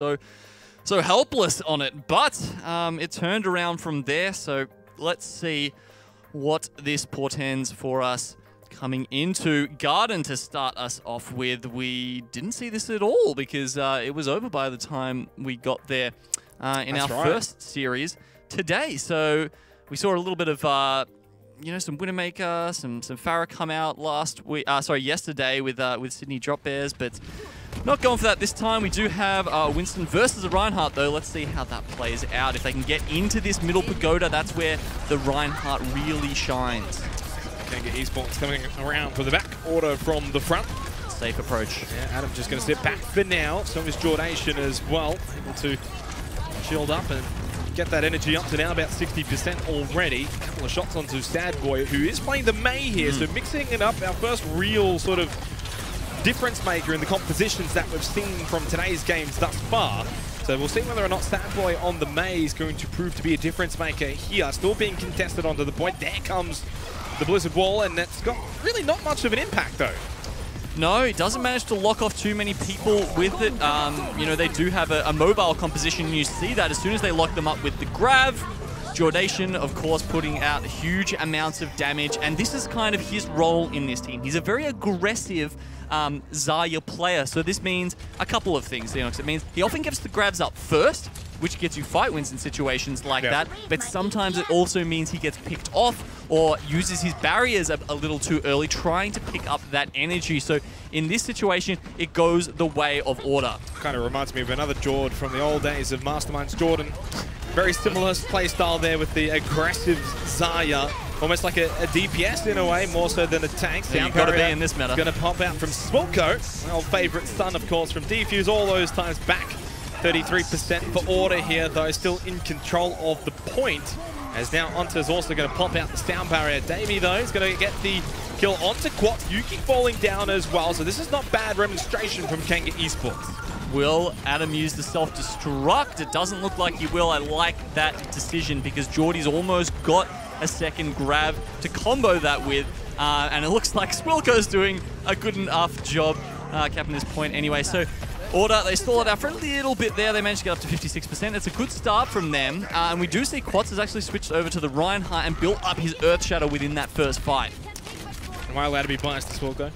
so helpless on it, but it turned around from there. So let's see what this portends for us coming into Garden to start us off with. We didn't see this at all because it was over by the time we got there in our first series today. So we saw a little bit of you know, some Widowmaker, some Farah come out yesterday with Sydney Drop Bears, but not going for that this time. We do have Winston versus a Reinhardt, though. Let's see how that plays out. If they can get into this middle pagoda, that's where the Reinhardt really shines. Kanga Esports coming around for the back order from the front. Safe approach. Yeah, Adam's just going to step back for now. So is Jordation as well, able to shield up and get that energy up to now about 60% already. A couple of shots onto Sadboy, who is playing the Mei here, so mixing it up, our first real sort of difference maker in the compositions that we've seen from today's games thus far. So we'll see whether or not Sadboy on the Mei is going to prove to be a difference maker here. Still being contested onto the point. There comes the Blizzard Wall, and that's got really not much of an impact though. No, it doesn't manage to lock off too many people with it. You know, they do have a mobile composition, and you see that as soon as they lock them up with the Grav. Jordation, of course, putting out huge amounts of damage, and this is kind of his role in this team. He's a very aggressive Zarya player, so this means a couple of things, ZeNox. It means he often gets the grabs up first, which gets you fight wins in situations like that, but sometimes it also means he gets picked off or uses his barriers a little too early, trying to pick up that energy. So in this situation, it goes the way of order. Kind of reminds me of another Jord from the old days of Masterminds. Jordan, very similar playstyle there with the aggressive Zarya. Almost like a DPS in a way, more so than a tank. So you've got to be in this meta. Going to pop out from Swilko, my old favourite son, of course, from Defuse all those times back. 33% for Order here, though, still in control of the point. As now Onta's also going to pop out the sound barrier. Davey, though, is going to get the kill onto Quats. Yuki falling down as well, so this is not bad demonstration from Kanga Esports. Will Adam use the self-destruct? It doesn't look like he will. I like that decision because Jordy's almost got a second grab to combo that with. And it looks like Swilko's doing a good enough job capping this point anyway. So Order, they stall it out for a little bit there. They managed to get up to 56%. It's a good start from them. And we do see Quats has actually switched over to the Reinhardt and built up his Earth Shadow within that first fight. Am I allowed to be biased to Swilko?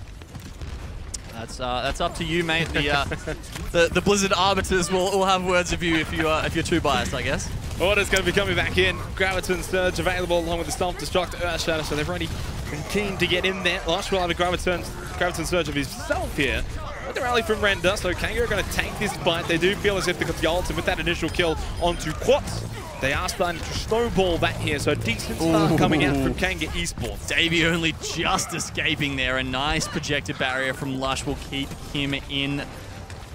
That's up to you, mate. The Blizzard Arbiters will have words of you if you're too biased, I guess. Order's going to be coming back in. Graviton Surge available along with the Self-Destruct Earth Shadow, so they've already been keen to get in there. Lush will have a Graviton Surge of himself here. With the rally from Render, so Kanga are going to take this fight. They do feel as if they got the ult, and with that initial kill onto Quats, they are starting to snowball that here, so a decent start coming out from Kanga Esports. Davey only just escaping there. A nice projected barrier from Lush will keep him in. I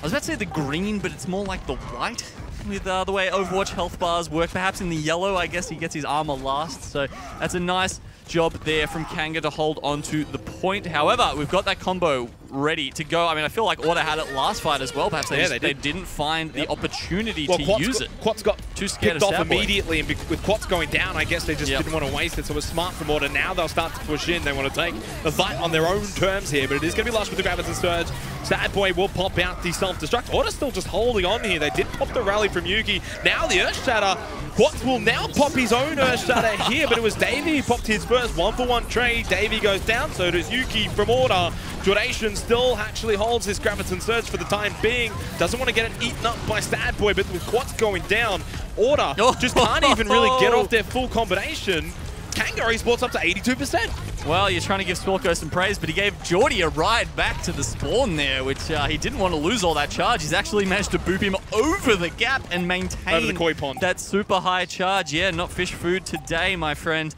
was about to say the green, but it's more like the white with the way Overwatch health bars work. Perhaps in the yellow, I guess he gets his armor last. So that's a nice job there from Kanga to hold on to the point. However, we've got that combo ready to go. I mean, I feel like Order had it last fight as well. Perhaps they didn't find the opportunity to use it. Quats got too scared picked off Sadboy immediately, and with Quats going down, I guess they just didn't want to waste it, so it was smart from Order. Now they'll start to push in. They want to take the fight on their own terms here, but it is going to be Lush with the Graviton Surge. Sadboy will pop out the Self-Destruct. Order's still just holding on here. They did pop the rally from Yuki. Now the Earth Shatter. Quats will now pop his own Earth Shatter here, but it was Davey who popped his first 1-for-1 trade. Davey goes down, so does Yuki from Order. Jordation still actually holds his Graviton Surge for the time being. Doesn't want to get it eaten up by Sadboy, but with Quats going down, Order just can't even really get off their full combination. Kanga Esports up to 82%. Well, you're trying to give Swilko some praise, but he gave Jordy a ride back to the spawn there, which he didn't want to lose all that charge. He's actually managed to boop him over the gap and maintain over the koi pond. That super high charge. Yeah, not fish food today, my friend.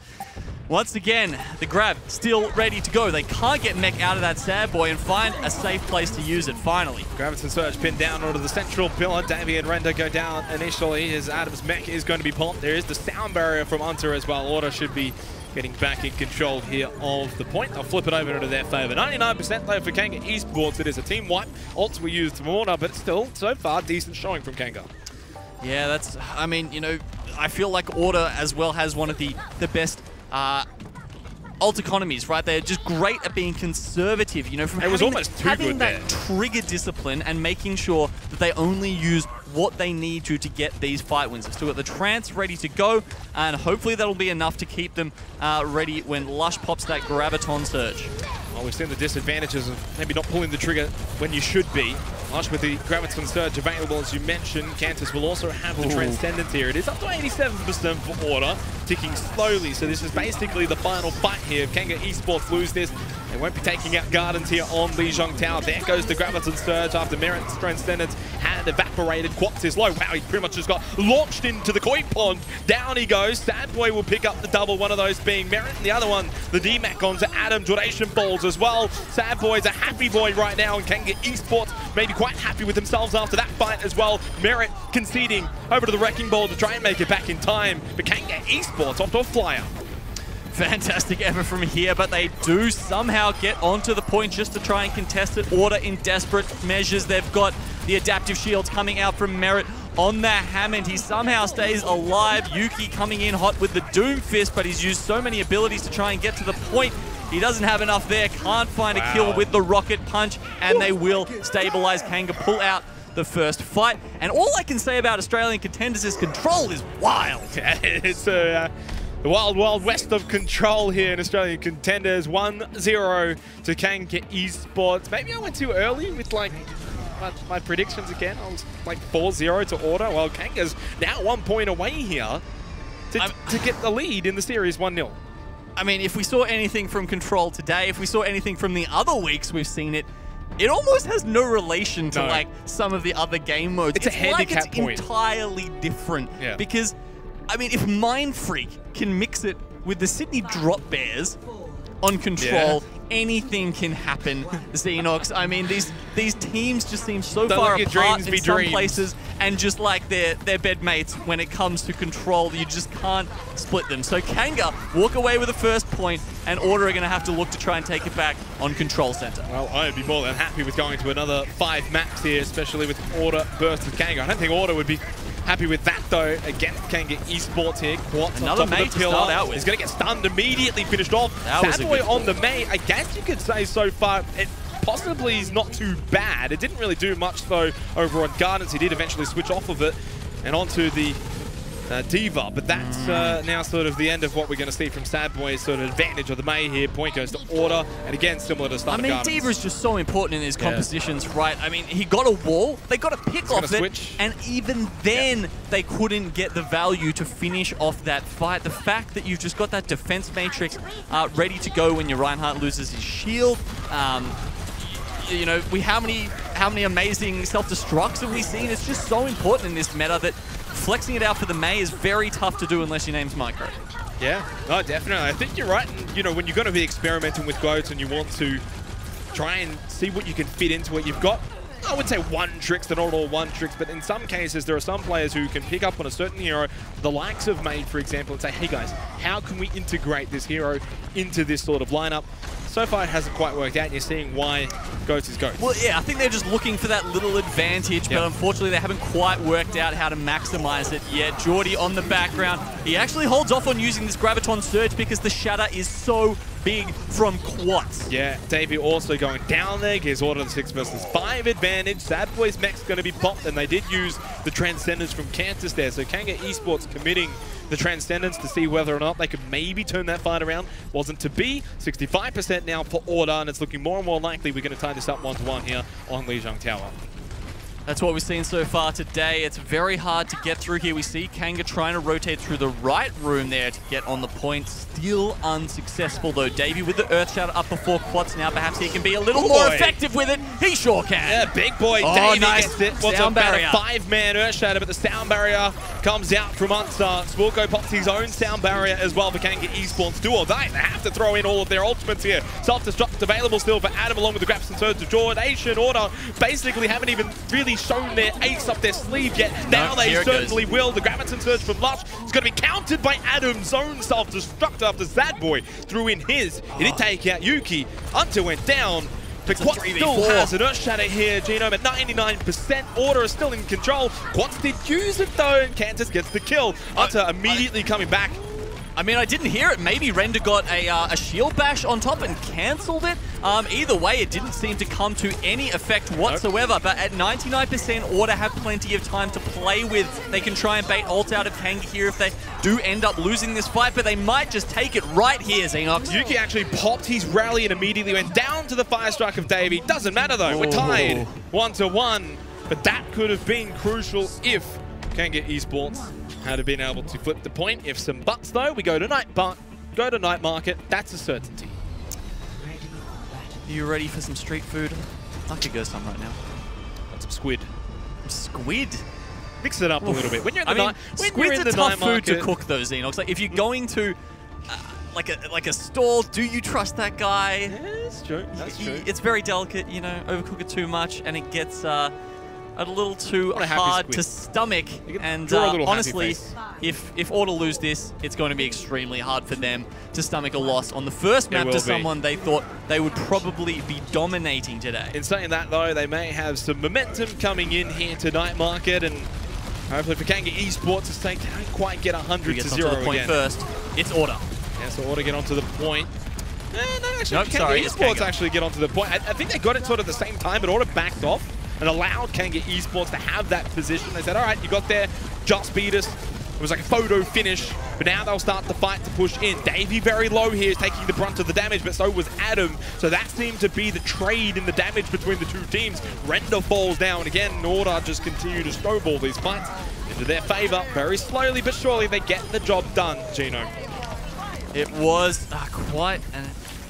Once again, the grab still ready to go. They can't get Mech out of that Sadboy and find a safe place to use it, finally. Graviton Surge pinned down onto the central pillar. Davey and Render go down initially as Adam's Mech is going to be popped. There is the sound barrier from Hunter as well. Order should be getting back in control here of the point. I'll flip it over into their favor. 99% though for Kanga Esports. It is a team wipe. Ults were used from Order, but still, so far, decent showing from Kanga. Yeah, that's, I mean, you know, I feel like Order as well has one of the best ult economies, right? They're just great at being conservative, you know, from having that trigger discipline and making sure that they only use what they need to get these fight wins. They've still got the Trance ready to go, and hopefully that'll be enough to keep them ready when Lush pops that Graviton Surge. Well, we've seen the disadvantages of maybe not pulling the trigger when you should be. Lush with the Graviton Surge available, as you mentioned. Cantus will also have the Transcendence here. It is up to 87% for Order, ticking slowly. So this is basically the final fight here. If Kanga Esports lose this, they won't be taking out Gardens here on Lijiang Tower. There goes the Graviton Surge after Merit's Transcendence had evaporated. Quats is low. Wow, he pretty much just got launched into the koi pond. Down he goes. Sad Boy will pick up the double, one of those being Merit, and the other one, the DMAC onto Adam. Duration balls as well. Sad Boy's a happy boy right now, and Kanga Esports maybe quite happy with themselves after that fight as well. Merit conceding over to the Wrecking Ball to try and make it back in time, but Kanga Esports off to a flyer. Fantastic effort from here, but they do somehow get onto the point just to try and contest it. Order in desperate measures. They've got the adaptive shields coming out from Merit on that Hammond. He somehow stays alive. Yuki coming in hot with the Doom Fist, but he's used so many abilities to try and get to the point. He doesn't have enough there. Can't find a kill with the Rocket Punch, and they will stabilize Kanga, pull out the first fight. And all I can say about Australian Contenders is control is wild. It's the wild, wild west of control here in Australian Contenders. 1-0 to Kanga Esports. Maybe I went too early with like my predictions again. I was like 4-0 to Order. Well, Kanga's now 1 point away here to get the lead in the series 1-0. I mean, if we saw anything from Control today, if we saw anything from the other weeks we've seen it, it almost has no relation to like some of the other game modes. It's a handicap like point. It's entirely different. Yeah. Because, I mean, if Mind Freak can mix it with the Sydney Drop Bears on Control, anything can happen, ZeNox. I mean, these teams just seem so far apart in some places, and just like their bedmates when it comes to Control, you just can't split them. So Kanga walk away with the first point, and Order are going to have to look to try and take it back on Control Center. Well, I'd be more than happy with going to another 5 maps here, especially with Order versus Kanga. I don't think Order would be happy with that, though, against Kanga Esports here. Quats another mate to start out with. He's going to get stunned immediately, finished off. Sad Boy on the mate. I guess you could say so far it possibly is not too bad. It didn't really do much, though, over on Gardens. He did eventually switch off of it and onto the Diva, but that's now sort of the end of what we're going to see from Sad Boy's sort of advantage of the May here. Point goes to Order, and again, similar to start. I mean, Diva is just so important in his compositions, right? I mean, he got a wall, they got a pick off it, and even then, they couldn't get the value to finish off that fight. The fact that you've just got that defense matrix ready to go when your Reinhardt loses his shield. You know, how many amazing self-destructs have we seen? It's just so important in this meta that flexing it out for the May is very tough to do unless your name's Micro. Yeah, no, definitely. I think you're right. You know, when you're going to be experimenting with goats and you want to try and see what you can fit into it, you've got, I would say, one tricks. They're not all one tricks, but in some cases, there are some players who can pick up on a certain hero, the likes of Made, for example, and say, hey guys, how can we integrate this hero into this sort of lineup? So far, it hasn't quite worked out, and you're seeing why Goats is Goats. Well, yeah, I think they're just looking for that little advantage, but unfortunately, they haven't quite worked out how to maximize it yet. Geordie on the background. He actually holds off on using this Graviton Surge because the shatter is so big from Quats. Yeah, Davey also going down there. Gives Order the 6 versus 5 advantage. Sad Boy's mech's going to be popped, and they did use the Transcendence from Cantus there. So Kanga Esports committing the Transcendence to see whether or not they could maybe turn that fight around. Wasn't to be. 65% now for Order, and it's looking more and more likely we're going to tie this up 1-1 here on Lijiang Tower. That's what we've seen so far today. It's very hard to get through here. We see Kanga trying to rotate through the right room there to get on the point. Still unsuccessful, though. Davey with the Earth Shatter up before Quats. Now perhaps he can be a little more effective with it. He sure can. Yeah, big boy. Davey gets it. What's about a 5-man Earth Shatter, but the sound barrier comes out from Unsa. Sporko pops his own sound barrier as well for Kanga Esports. Do or die. They have to throw in all of their ultimates here. Self-destruct available still for Adam, along with the Graps and Surge of Jordan. Order basically haven't even really shown their ace up their sleeve yet. Now they certainly will. The Graviton Surge from Lush is going to be countered by Adam's own self-destruct after Sad Boy threw in his. He did take out Yuki. Until went down. But Quats still has an Earth Shatter here. Genome at 99%. Order is still in control. Quats did use it though, and Cantus gets the kill. Until immediately coming back. I mean, I didn't hear it. Maybe Render got a shield bash on top and cancelled it. Either way, it didn't seem to come to any effect whatsoever. But at 99%, Order have plenty of time to play with. They can try and bait ult out of Kanga here if they do end up losing this fight, but they might just take it right here, ZeNox. Yuki actually popped his rally and immediately went down to the fire strike of Davey. Doesn't matter though, we're tied 1-1. But that could have been crucial if Kanga Esports had been able to flip the point. If some buts though, we go to night market. That's a certainty. Are you ready for some street food? I could go some right now. Want some squid? Squid? Mix it up a little bit. When you're in the night, squid's a tough food to cook though, ZeNox. Like if you're going to like a stall, do you trust that guy? Yeah, that's true. That's true. It's very delicate, you know. Overcook it too much, and it gets a little too hard to stomach. And honestly, if Order lose this, it's going to be extremely hard for them to stomach a loss on the first map to someone they thought they would probably be dominating today. In saying that though, they may have some momentum coming in here to night market, and hopefully for Kanga Esports, it's they can't quite get 100 to 0 again. Point first, it's Order. Yeah, so Order get onto the point. No, actually, nope, Kanga Esports actually get onto the point. I think they got it sort of at the same time, but Order backed off and allowed Kanga Esports to have that position. They said, all right, you got there, just beat us. It was like a photo finish, but now they'll start the fight to push in. Davey very low here is taking the brunt of the damage, but so was Adam. So that seemed to be the trade in the damage between the two teams. Render falls down again. Order just continue to snowball these fights into their favor. Very slowly but surely they get the job done, Gino. It was quite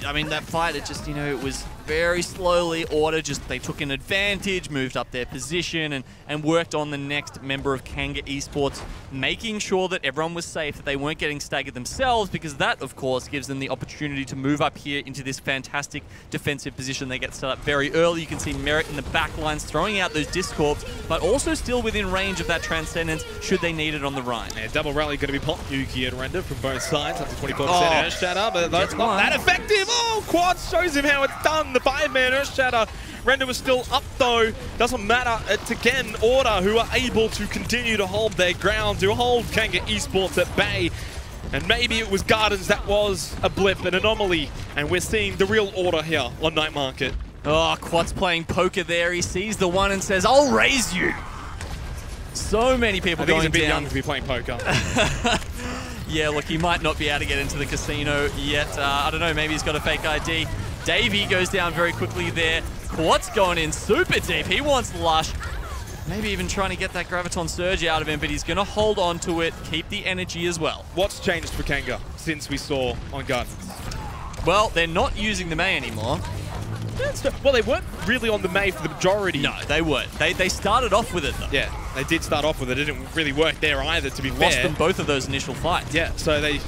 I mean, that fight, it just, you know, it was very slowly. Order just, they took an advantage, moved up their position, and worked on the next member of Kanga Esports, making sure that everyone was safe, that they weren't getting staggered themselves, because that, of course, gives them the opportunity to move up here into this fantastic defensive position. They get set up very early. You can see Merit in the back lines throwing out those Discords, but also still within range of that Transcendence should they need it on the Rhine. Yeah, double rally going to be popped. Yuki and Render from both sides, up to 24% Earth Shatter, but that's not that effective. Oh, Quad shows him how it's done. The 5-man Earth Shatter. Render was still up though. Doesn't matter. It's again Order who are able to continue to hold their ground, to hold Kanga Esports at bay. And maybe it was Gardens that was a blip, an anomaly, and we're seeing the real Order here on Night Market. Oh, Quad's playing poker there. He sees the one and says, I'll raise you. So many people going down. I think he's a bit young to be playing poker. Yeah, look, he might not be able to get into the casino yet. I don't know, maybe he's got a fake ID. Davey goes down very quickly there. Quad's going in super deep. He wants Lush. Maybe even trying to get that Graviton Surge out of him, but he's going to hold on to it, keep the energy as well. What's changed for Kanga since we saw on Gardens? Well, they're not using the Mei anymore. Well, they weren't really on the Mei for the majority. No, they weren't. They started off with it, though. Yeah, they did start off with it. It didn't really work there either, to be fair. Lost them both of those initial fights. Yeah, so they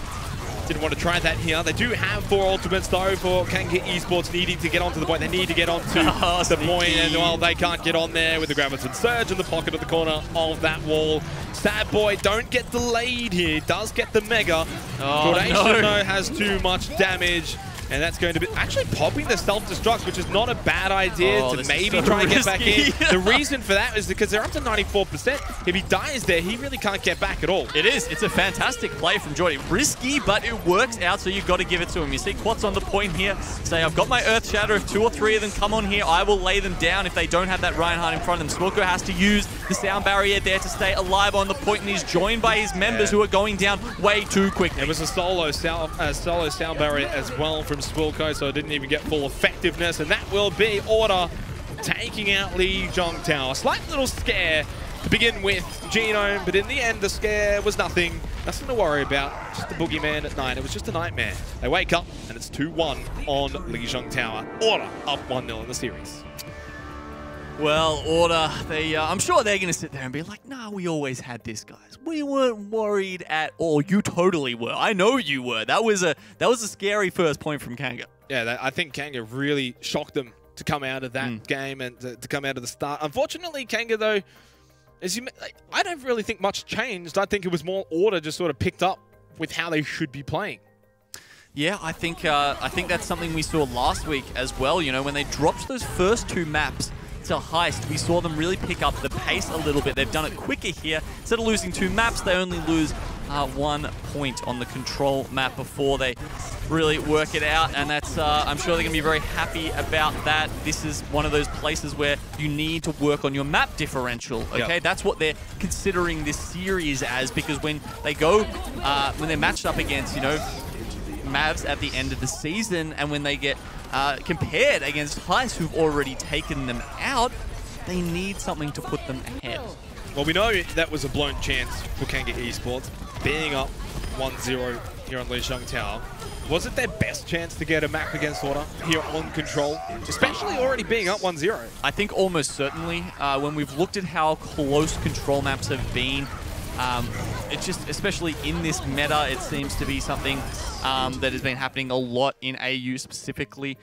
didn't want to try that here. They do have 4 ultimates, though, for Kanga Esports needing to get onto the point. They need to get onto the point, and, well, they can't get on there with the Graviton Surge in the pocket of the corner of that wall. Sad Boy don't get delayed here. Does get the Mega. Coordination, though, has too much damage. And that's going to be actually popping the self-destruct, which is not a bad idea to maybe try and get back in. The reason for that is because they're up to 94%. If he dies there, he really can't get back at all. It is. It's a fantastic play from Jordy. Risky, but it works out, so you've got to give it to him. You see Quat's on the point here. Say, I've got my Earth Shatter. If 2 or 3 of them come on here, I will lay them down if they don't have that Reinhardt in front of them. Smoko has to use the sound barrier there to stay alive on the point, and he's joined by his members who are going down way too quickly. It was a solo sound barrier as well from Swilko, so it didn't even get full effectiveness, and that will be Order taking out Lee Jongtao. A slight little scare to begin with, Genome, but in the end the scare was nothing to worry about. Just the boogeyman at night. It was just a nightmare. They wake up and it's 2-1 on Lijiang Tower. Order up 1-0 in the series. Well, Order, I'm sure they're going to sit there and be like, nah, we always had this, guys. We weren't worried at all. You totally were. I know you were. That was a scary first point from Kanga. Yeah, I think Kanga really shocked them to come out of that game and to come out of the start. Unfortunately, Kanga, though, I don't really think much changed. I think it was more Order just sort of picked up with how they should be playing. Yeah, I think that's something we saw last week as well. You know, when they dropped those first 2 maps to Heist, we saw them really pick up the pace a little bit. They've done it quicker here. Instead of losing 2 maps, they only lose 1 point on the control map before they really work it out, and that's I'm sure they're going to be very happy about that. This is one of those places where you need to work on your map differential, okay? Yep. That's what they're considering this series as, because when they go, when they're matched up against, you know, Mavs at the end of the season, and when they get compared against Heist, who've already taken them out, they need something to put them ahead. Well, we know that was a blown chance for Kanga Esports, being up 1-0 here on Lijiang Tower. Was it their best chance to get a map against Order here on Control, especially already being up 1-0? I think almost certainly. When we've looked at how close Control maps have been, it just, especially in this meta, it seems to be something that has been happening a lot in AU specifically.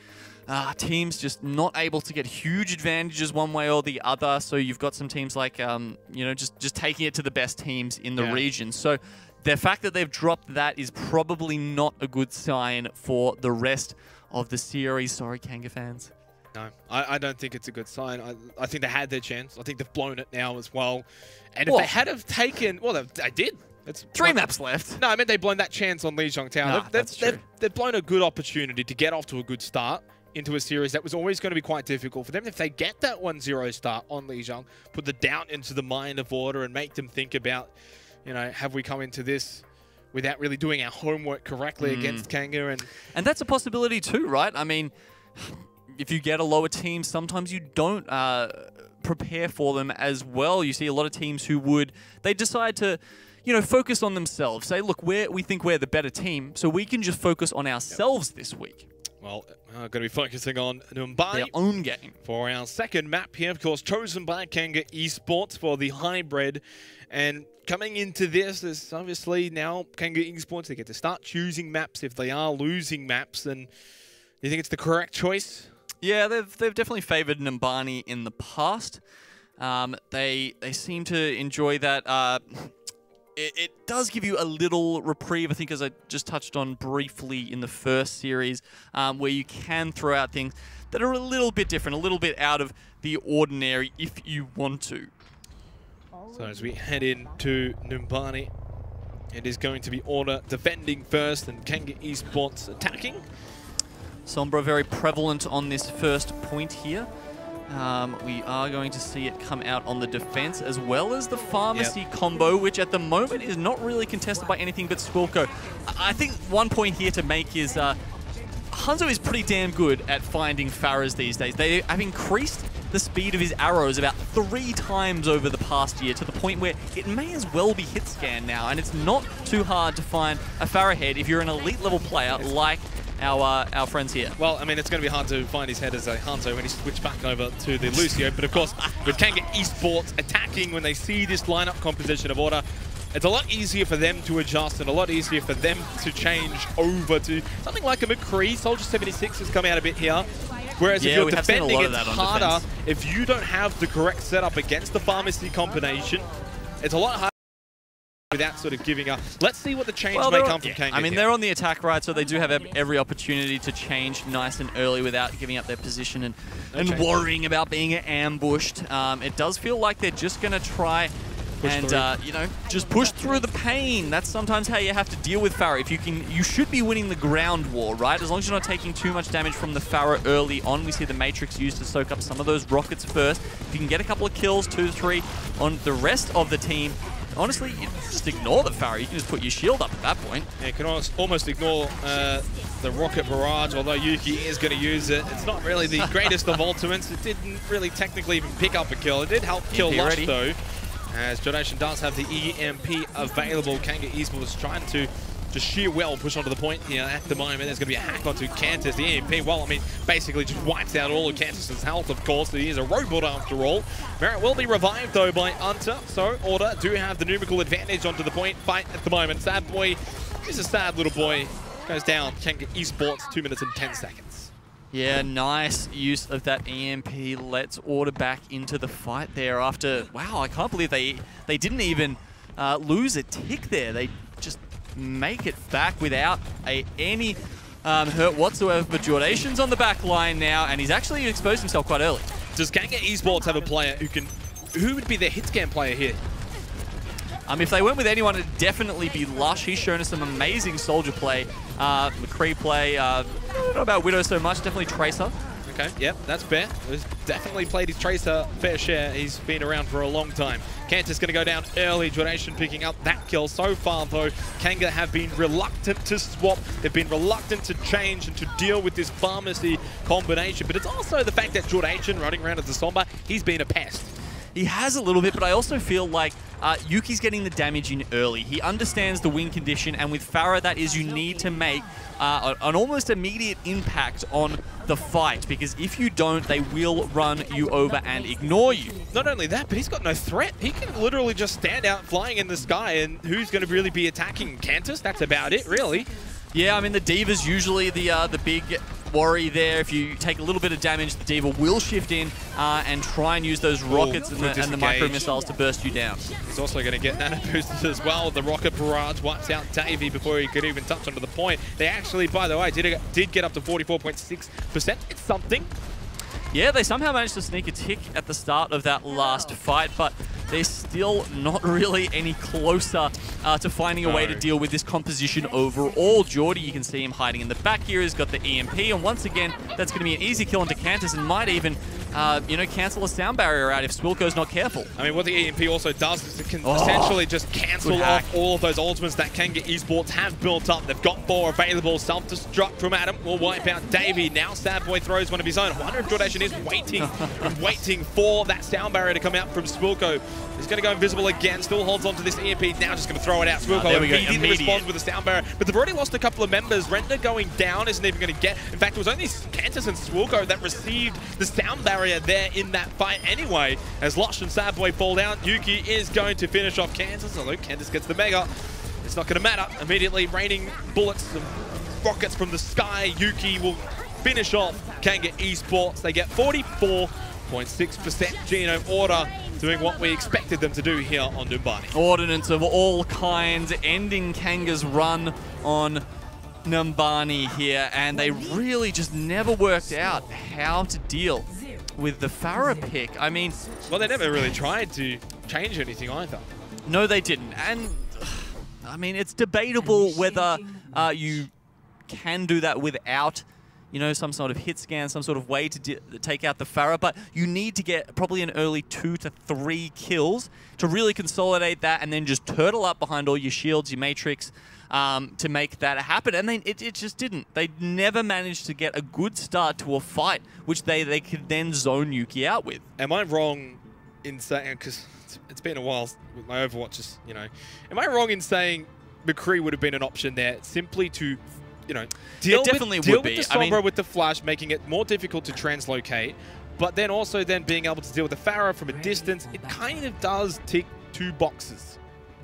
Teams just not able to get huge advantages one way or the other. So you've got some teams like, you know, just taking it to the best teams in the region. So the fact that they've dropped that is probably not a good sign for the rest of the series. Sorry, Kanga fans. No, I don't think it's a good sign. I think they had their chance. I think they've blown it now as well. And if they had have taken, well, they did. It's 3 maps left. No, I mean, they've blown that chance on Lijiang Tower. They've blown a good opportunity to get off to a good start into a series that was always going to be quite difficult for them. If they get that 1-0 start on Lijiang, put the doubt into the mind of Order and make them think about, you know, have we come into this without really doing our homework correctly against Kanga? And that's a possibility too, right? I mean, if you get a lower team, sometimes you don't prepare for them as well. You see a lot of teams who would, they decide to, you know, focus on themselves. Say, look, we think we're the better team, so we can just focus on ourselves this week. Well, going to be focusing on Numbani. Their own game. For our second map here, of course, chosen by Kanga Esports for the hybrid. And coming into this, there's obviously now Kanga Esports, they get to start choosing maps if they are losing maps. And do you think it's the correct choice? Yeah, they've definitely favored Numbani in the past. They seem to enjoy that. It does give you a little reprieve, I think, as I just touched on briefly in the first series, where you can throw out things that are a little bit different, a little bit out of the ordinary if you want to. So as we head into Numbani, it is going to be Order defending first and Kanga Esports attacking. Sombra very prevalent on this first point here. We are going to see it come out on the defense as well as the pharmacy combo, which at the moment is not really contested by anything but Squilko. I think one point here to make is Hanzo is pretty damn good at finding Pharahs these days. They have increased the speed of his arrows about 3 times over the past year, to the point where it may as well be hit scan now, and it's not too hard to find a Pharah head if you're an elite level player like our friends here. Well, I mean, it's going to be hard to find his head as a Hanzo when he switched back over to the Lucio, but of course, with Kanga Esports attacking when they see this lineup composition of Order, it's a lot easier for them to adjust and a lot easier for them to change over to something like a McCree. Soldier 76 has come out a bit here. Whereas if you're defending, it's harder if you don't have the correct setup against the pharmacy combination. It's a lot harder without sort of giving up. Let's see what the change may come from Kanga. I mean, they're on the attack, right, so they do have every opportunity to change nice and early without giving up their position and worrying about being ambushed. It does feel like they're just going to try and, you know, just push through the pain. That's sometimes how you have to deal with Pharah. If you can, you should be winning the ground war, right? As long as you're not taking too much damage from the Pharah early on. We see the Matrix used to soak up some of those rockets first. If you can get a couple of kills, 2 to 3 on the rest of the team, honestly, you just ignore the Pharah. You can just put your shield up at that point. Yeah, you can almost ignore the rocket barrage, although Yuki is going to use it. It's not really the greatest of ultimates. It didn't really technically even pick up a kill. It did help kill Lush, though. As Donation does have the EMP available. Kanga Esports trying to just sheer well push onto the point here at the moment. There's going to be a hack onto Cantus. The EMP, well, I mean, basically just wipes out all of Cantus's health, of course. He is a robot after all. Merritt will be revived, though, by Hunter. So Order do have the numerical advantage onto the point fight at the moment. Sad boy is a sad little boy. Goes down. Kanga Esports, 2 minutes and 10 seconds. Yeah, nice use of that EMP. Let's Order back into the fight there after, wow, I can't believe they didn't even lose a tick there. They just make it back without any hurt whatsoever. But Jordation's on the back line now, and he's actually exposed himself quite early. Does Kanga Esports have a player who would be their hit scan player here? If they went with anyone, it'd definitely be Lush. He's shown us some amazing Soldier play, McCree play. I don't know about Widow so much, definitely Tracer. Okay, yep, that's fair. He's definitely played his Tracer fair share. He's been around for a long time. Kantis going to go down early. Jornation picking up that kill. So far, though, Kanga have been reluctant to swap. They've been reluctant to change and to deal with this pharmacy combination. But it's also the fact that Jornation running around as a Somber, he's been a pest. He has a little bit, but I also feel like Yuki's getting the damage in early. He understands the win condition, and with Pharah, that is you need to make an almost immediate impact on the fight, because if you don't, they will run you over and ignore you. Not only that, but he's got no threat. He can literally just stand out flying in the sky, and who's going to really be attacking Kantis? That's about it, really. Yeah, I mean, the Diva's usually the big worry there. If you take a little bit of damage, the Diva will shift in and try and use those rockets and the micro missiles to burst you down. He's also going to get nano boosted as well. The rocket barrage wipes out Davey before he could even touch onto the point. They actually, by the way, did get up to 44.6%. It's something. Yeah, they somehow managed to sneak a tick at the start of that last fight, but they're still not really any closer to finding a way to deal with this composition overall. Geordie, you can see him hiding in the back here. He's got the EMP, and once again, that's going to be an easy kill into Kantis and might even, cancel a sound barrier out if Swilko's not careful. I mean, what the EMP also does is it can essentially just cancel off all of those ultimates that Kanga Esports have built up. They've got 4 available. Self-destruct from Adam will wipe out Davey. Now Sad Boy throws one of his own. I wonder if Jornation is waiting for that sound barrier to come out from Swilko. He's going to go invisible again, still holds on to this EMP, now just going to throw it out. Swilko immediately responds with a sound barrier, but they've already lost a couple of members. Render going down isn't even going to get, in fact, it was only Kantis and Swilko that received the sound barrier there in that fight anyway. As Lush and Sad Boy fall down, Yuki is going to finish off Kantis, although Kantis gets the Mega. It's not going to matter. Immediately raining bullets and rockets from the sky. Yuki will finish off Kanga Esports. They get 44.6% genome order, doing what we expected them to do here on Numbani. Ordnance of all kinds, ending Kanga's run on Numbani here, and they really just never worked out how to deal with the Pharah pick. I mean... Well, they never really tried to change anything either. No, they didn't. And, I mean, it's debatable whether you can do that without some sort of hit scan, some sort of way to take out the Pharah, but you need to get probably an early 2 to 3 kills to really consolidate that and then just turtle up behind all your shields, your Matrix, to make that happen. And then it just didn't. They never managed to get a good start to a fight, which they could then zone Yuki out with. Am I wrong in saying, because it's been a while with my Overwatches, am I wrong in saying McCree would have been an option there simply to deal with the Sombra with the flash, making it more difficult to translocate, but then also being able to deal with the Pharah from a distance? It kind of does tick 2 boxes.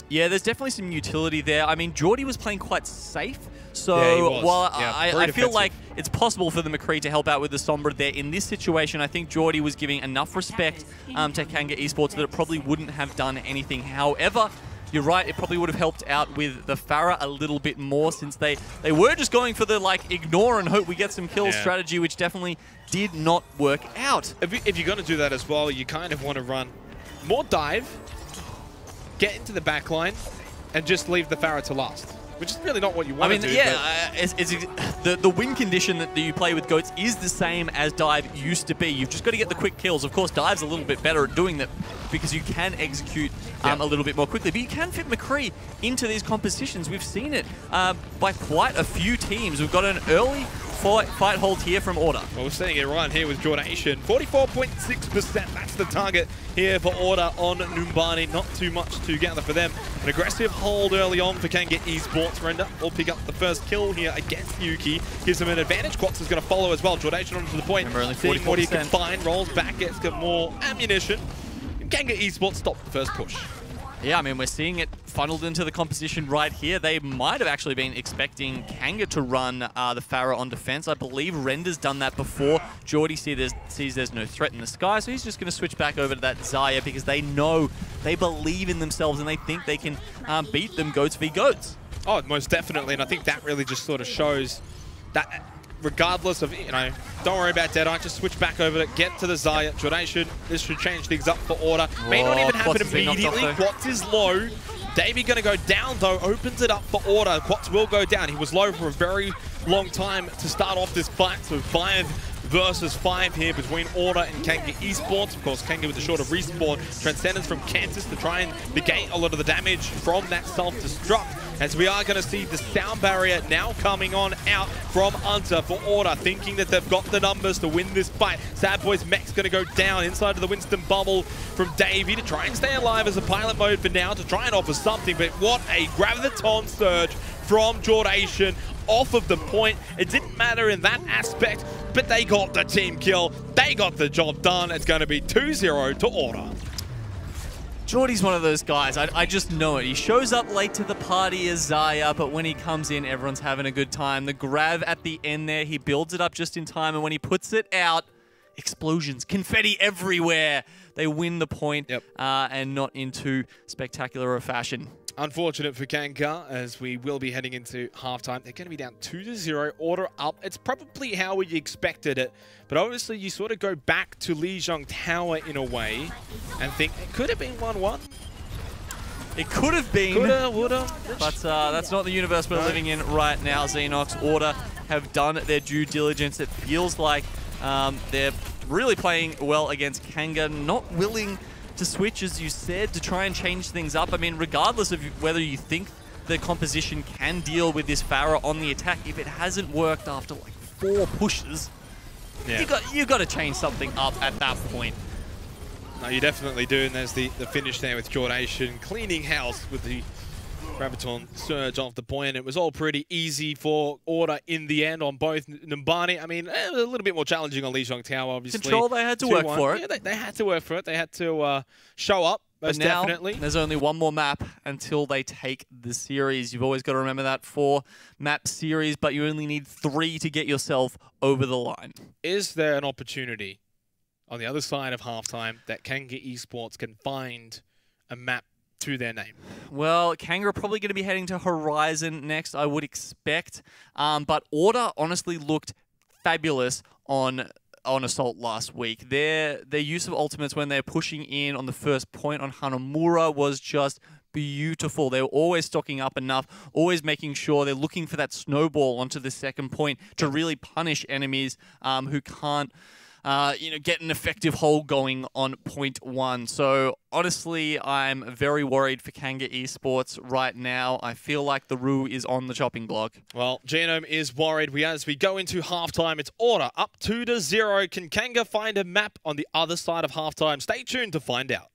Yeah, there's definitely some utility there. I mean, Geordie was playing quite safe, so while I feel like it's possible for the McCree to help out with the Sombra there, in this situation, I think Geordie was giving enough respect to Kanga Esports that it probably wouldn't have done anything. However, you're right, it probably would have helped out with the Pharah a little bit more, since they were just going for the ignore and hope we get some kills strategy, which definitely did not work out. If you're going to do that as well, you kind of want to run more dive, get into the back line, and just leave the Pharah to last, which is really not what you want to do. The win condition that you play with Goats is the same as dive used to be. You've just got to get the quick kills. Of course, dive's a little bit better at doing that because you can execute a little bit more quickly. But you can fit McCree into these compositions. We've seen it by quite a few teams. We've got an early fight hold here from Order. Well, we're seeing it right here with Jornation. 44.6%. That's the target here for Order on Numbani. Not too much to gather for them. An aggressive hold early on for Kanga Esports. Render will pick up the first kill here against Yuki. Gives him an advantage. Quox is going to follow as well. Jornation onto the point. Seeing what he can find. Rolls back. Gets got more ammunition. And Kanga Esports stopped the first push. Yeah, I mean, we're seeing it funneled into the composition right here. They might have actually been expecting Kanga to run the Pharah on defense. I believe Render's done that before. Geordie sees there's no threat in the sky, so he's just going to switch back over to that Zaya because they know, they believe in themselves, and they think they can beat them Goats v Goats. Oh, most definitely, and I think that really just sort of shows that regardless of, don't worry about Deadeye, just switch back over to get to the Zaya. Jornation, this should change things up for Order. May not even happen immediately. Quats is low. Davey going to go down, though, opens it up for Order. Quats will go down. He was low for a very long time to start off this fight, so 5 versus 5 here between Order and Kanga Esports. Of course, Kanga with the shorter respawn. Transcendence from Kansas to try and negate a lot of the damage from that self-destruct. As we are going to see the sound barrier now coming on out from Hunter for Order, thinking that they've got the numbers to win this fight. Sad Boy's mech's going to go down inside of the Winston bubble from Davey to try and stay alive as a pilot mode for now to try and offer something. But what a graviton surge from Jordation off of the point. It didn't matter in that aspect, but they got the team kill. They got the job done. It's going to be 2-0 to Order. Jordy's one of those guys, I just know it. He shows up late to the party as Zaya, but when he comes in, everyone's having a good time. The grab at the end there, he builds it up just in time, and when he puts it out, explosions, confetti everywhere. They win the point, and not in too spectacular a fashion. Unfortunate for Kanga, as we will be heading into halftime. They're going to be down 2-0, Order up. It's probably how we expected it, but obviously you sort of go back to Lijiang Tower in a way and think it could have been 1-1. It could have been, woulda. But that's not the universe we're living in right now. ZeNox, Order have done their due diligence. It feels like they're really playing well against Kanga, not willing to switch, as you said, to try and change things up. I mean, regardless of whether you think the composition can deal with this Pharah on the attack, if it hasn't worked after like 4 pushes, you got to change something up at that point. No, you definitely do, and there's the finish there with Jordation cleaning house with the graviton surge off the point. It was all pretty easy for Order in the end on both Numbani. I mean, a little bit more challenging on Lijiang Tower, obviously. Control, they had to work for it. Yeah, they had to work for it. They had to show up, most definitely. There's only one more map until they take the series. You've always got to remember that 4-map series, but you only need 3 to get yourself over the line. Is there an opportunity on the other side of halftime that Kanga Esports can find a map to their name? Well, Kanga are probably going to be heading to Horizon next, I would expect. But Order honestly looked fabulous on Assault last week. Their use of ultimates when they're pushing in on the first point on Hanamura was just beautiful. They were always stocking up enough, always making sure they're looking for that snowball onto the second point to really punish enemies who can't get an effective hold going on point 1. So honestly, I'm very worried for Kanga Esports right now. I feel like the Roo is on the chopping block. Well, Genome is worried. As we go into halftime, it's Order up 2-0. Can Kanga find a map on the other side of halftime? Stay tuned to find out.